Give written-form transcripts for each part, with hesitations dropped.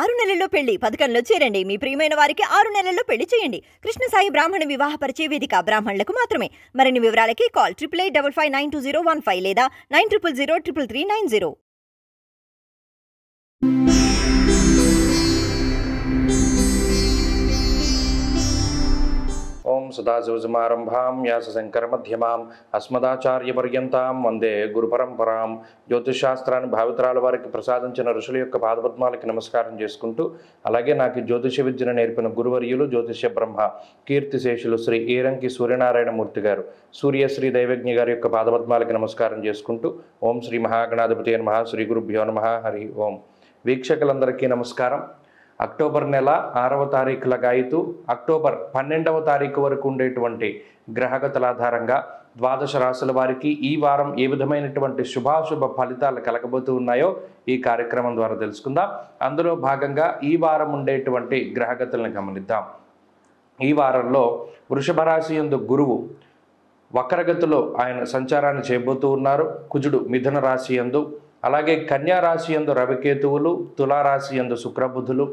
6 నెలల్లో పెళ్లి పథకంలో చేరండి. మీ ప్రియమైన వారికి 6 నెలల్లో పెళ్లి చేయండి. కృష్ణ సాయి బ్రాహ్మణ వివాహ పరిచయ వేదిక బ్రాహ్మణులకు మాత్రమే. మరిన్ని వివరాలకి కాల్ 8855592015 లేదా 9000333990. ఓం సదాశివసమారంభాం వ్యాసశంకరమధ్యమాం అస్మదాచార్యపర్యంతాం వందే గురుపరంపరాం. జ్యోతిషశాస్త్రాన్ని భావితరాల వారికి ప్రసాదించిన ఋషుల యొక్క పాదపద్మాలకి నమస్కారం చేసుకుంటూ, అలాగే నాకు జ్యోతిష విద్యను నేర్పిన గురువర్యులు జ్యోతిష బ్రహ్మ కీర్తిశేషులు శ్రీ ఏరంకి సూర్యనారాయణమూర్తి గారు, సూర్యశ్రీ దైవజ్ఞ గారి యొక్క పాదపద్మాలకి నమస్కారం చేసుకుంటూ, ఓం శ్రీ మహాగణాధిపతి నమః, శ్రీ గురుభ్యో నమః, హరి ఓం. వీక్షకులందరికీ నమస్కారం. అక్టోబర్ నెల 6వ తారీఖు లగాయితూ అక్టోబర్ 12వ తారీఖు వరకు ఉండేటువంటి గ్రహగతుల ఆధారంగా ద్వాదశ రాశుల వారికి ఈ వారం ఏ విధమైనటువంటి శుభాశుభ ఫలితాలు కలగబోతూ ఉన్నాయో ఈ కార్యక్రమం ద్వారా తెలుసుకుందాం. అందులో భాగంగా ఈ వారం ఉండేటువంటి గ్రహగతులను గమనిద్దాం. ఈ వారంలో వృషభ రాశి యందు గురువు వక్రగతిలో ఆయన సంచారాన్ని చేయబోతూ ఉన్నారు. కుజుడు మిథున రాశి యందు, అలాగే కన్యా రాశి యందు రవికేతువులు, తులారాశి యందు శుక్రబుధులు,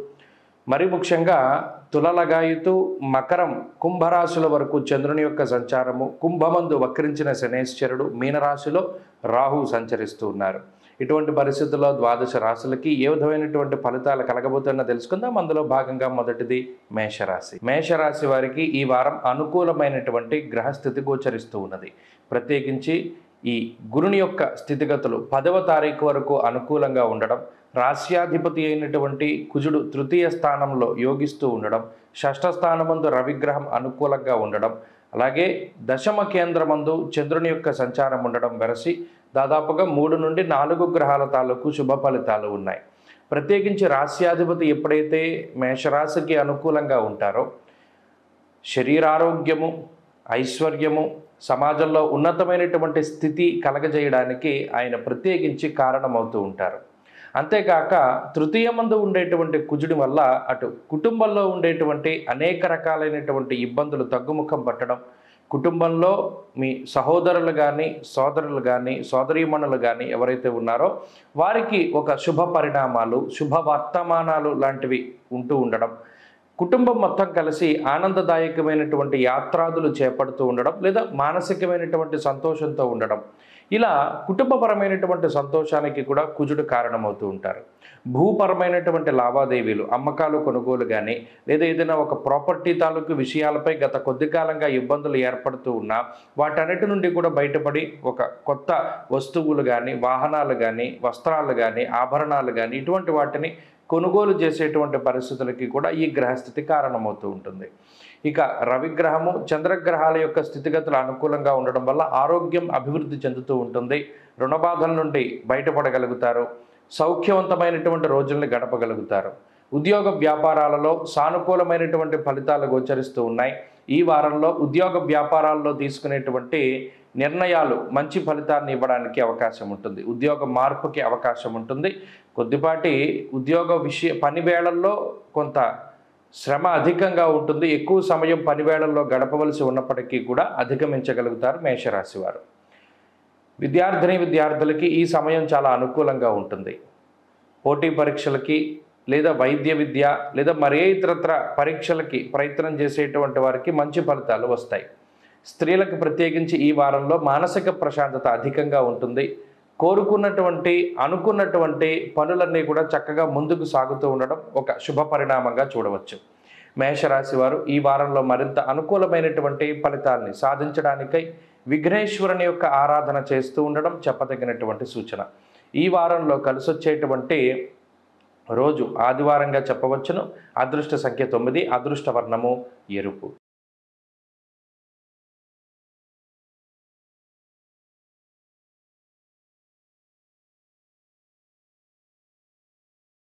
మరి ముఖ్యంగా తులలగాయితూ మకరం కుంభరాశుల వరకు చంద్రుని యొక్క సంచారము, కుంభమందు వక్రించిన శనేశ్వరుడు, మీనరాశిలో రాహు సంచరిస్తూ ఉన్నారు. ఇటువంటి పరిస్థితుల్లో ద్వాదశ రాశులకి ఏ విధమైనటువంటి ఫలితాలు కలగబోతున్నా తెలుసుకుందాం. అందులో భాగంగా మొదటిది మేషరాశి. మేషరాశి వారికి ఈ వారం అనుకూలమైనటువంటి గ్రహస్థితి గోచరిస్తూ ఉన్నది. ప్రత్యేకించి ఈ గురుని యొక్క స్థితిగతులు 10వ తారీఖు వరకు అనుకూలంగా ఉండడం, రాశ్యాధిపతి అయినటువంటి కుజుడు తృతీయ స్థానంలో యోగిస్తూ ఉండడం, షష్ఠ స్థానమందు రవిగ్రహం అనుకూలంగా ఉండడం, అలాగే దశమ కేంద్రమందు చంద్రుని యొక్క సంచారం ఉండడం వెరసి దాదాపుగా 3 నుండి 4 గ్రహాల తాలూకు శుభ ఫలితాలు ఉన్నాయి. ప్రత్యేకించి రాశ్యాధిపతి ఎప్పుడైతే మేషరాశికి అనుకూలంగా ఉంటారో శరీరారోగ్యము, ఐశ్వర్యము, సమాజంలో ఉన్నతమైనటువంటి స్థితి కలగజేయడానికి ఆయన ప్రత్యేకించి కారణమవుతూ ఉంటారు. అంతేకాక తృతీయమందు ఉండేటువంటి కుజుడి వల్ల అటు కుటుంబంలో ఉండేటువంటి అనేక రకాలైనటువంటి ఇబ్బందులు తగ్గుముఖం పట్టడం, కుటుంబంలో మీ సహోదరులు కానీ సోదరులు కానీ సోదరీమణులు కానీ ఎవరైతే ఉన్నారో వారికి ఒక శుభ పరిణామాలు, శుభ వర్తమానాలు లాంటివి ఉంటూ ఉండడం, కుటుంబం మొత్తం కలిసి ఆనందదాయకమైనటువంటి యాత్రాదులు చేపడుతూ ఉండడం, లేదా మానసికమైనటువంటి సంతోషంతో ఉండడం, ఇలా కుటుంబపరమైనటువంటి సంతోషానికి కూడా కుజుడు కారణమవుతూ ఉంటారు. భూపరమైనటువంటి లావాదేవీలు, అమ్మకాలు, కొనుగోలు కానీ, లేదా ఏదైనా ఒక ప్రాపర్టీ తాలూకు విషయాలపై గత కొద్ది కాలంగా ఇబ్బందులు ఏర్పడుతూ ఉన్నా వాటన్నిటి నుండి కూడా బయటపడి ఒక కొత్త వస్తువులు కానీ, వాహనాలు కానీ, వస్త్రాలు కానీ, ఆభరణాలు కానీ ఇటువంటి వాటిని కొనుగోలు చేసేటువంటి పరిస్థితులకి కూడా ఈ గ్రహస్థితి కారణమవుతూ ఉంటుంది. ఇక రవిగ్రహము, చంద్రగ్రహాల యొక్క స్థితిగతులు అనుకూలంగా ఉండడం వల్ల ఆరోగ్యం అభివృద్ధి చెందుతూ ఉంటుంది. రుణబాధల నుండి బయటపడగలుగుతారు. సౌఖ్యవంతమైనటువంటి రోజుల్ని గడపగలుగుతారు. ఉద్యోగ వ్యాపారాలలో సానుకూలమైనటువంటి ఫలితాలు గోచరిస్తూ ఉన్నాయి. ఈ వారంలో ఉద్యోగ వ్యాపారాల్లో తీసుకునేటువంటి నిర్ణయాలు మంచి ఫలితాన్ని ఇవ్వడానికి అవకాశం ఉంటుంది. ఉద్యోగ మార్పుకి అవకాశం ఉంటుంది. కొద్దిపాటి ఉద్యోగ పని వేళల్లో కొంత శ్రమ అధికంగా ఉంటుంది. ఎక్కువ సమయం పని వేళల్లో గడపవలసి ఉన్నప్పటికీ కూడా అధిగమించగలుగుతారు మేషరాశి వారు. విద్యార్థులకి ఈ సమయం చాలా అనుకూలంగా ఉంటుంది. పోటీ పరీక్షలకి, లేదా వైద్య విద్య, లేదా మరే ఇతరత్ర పరీక్షలకి ప్రయత్నం చేసేటువంటి వారికి మంచి ఫలితాలు వస్తాయి. స్త్రీలకు ప్రత్యేకించి ఈ వారంలో మానసిక ప్రశాంతత అధికంగా ఉంటుంది. కోరుకున్నటువంటి, అనుకున్నటువంటి పనులన్నీ కూడా చక్కగా ముందుకు సాగుతూ ఉండడం ఒక శుభ పరిణామంగా చూడవచ్చు. మేషరాశి వారు ఈ వారంలో మరింత అనుకూలమైనటువంటి ఫలితాల్ని సాధించడానికై విఘ్నేశ్వరుని యొక్క ఆరాధన చేస్తూ ఉండడం చెప్పదగినటువంటి సూచన. ఈ వారంలో కలిసొచ్చేటువంటి రోజు ఆదివారంగా చెప్పవచ్చును. అదృష్ట సంఖ్య 9, అదృష్ట వర్ణము ఎరుపు.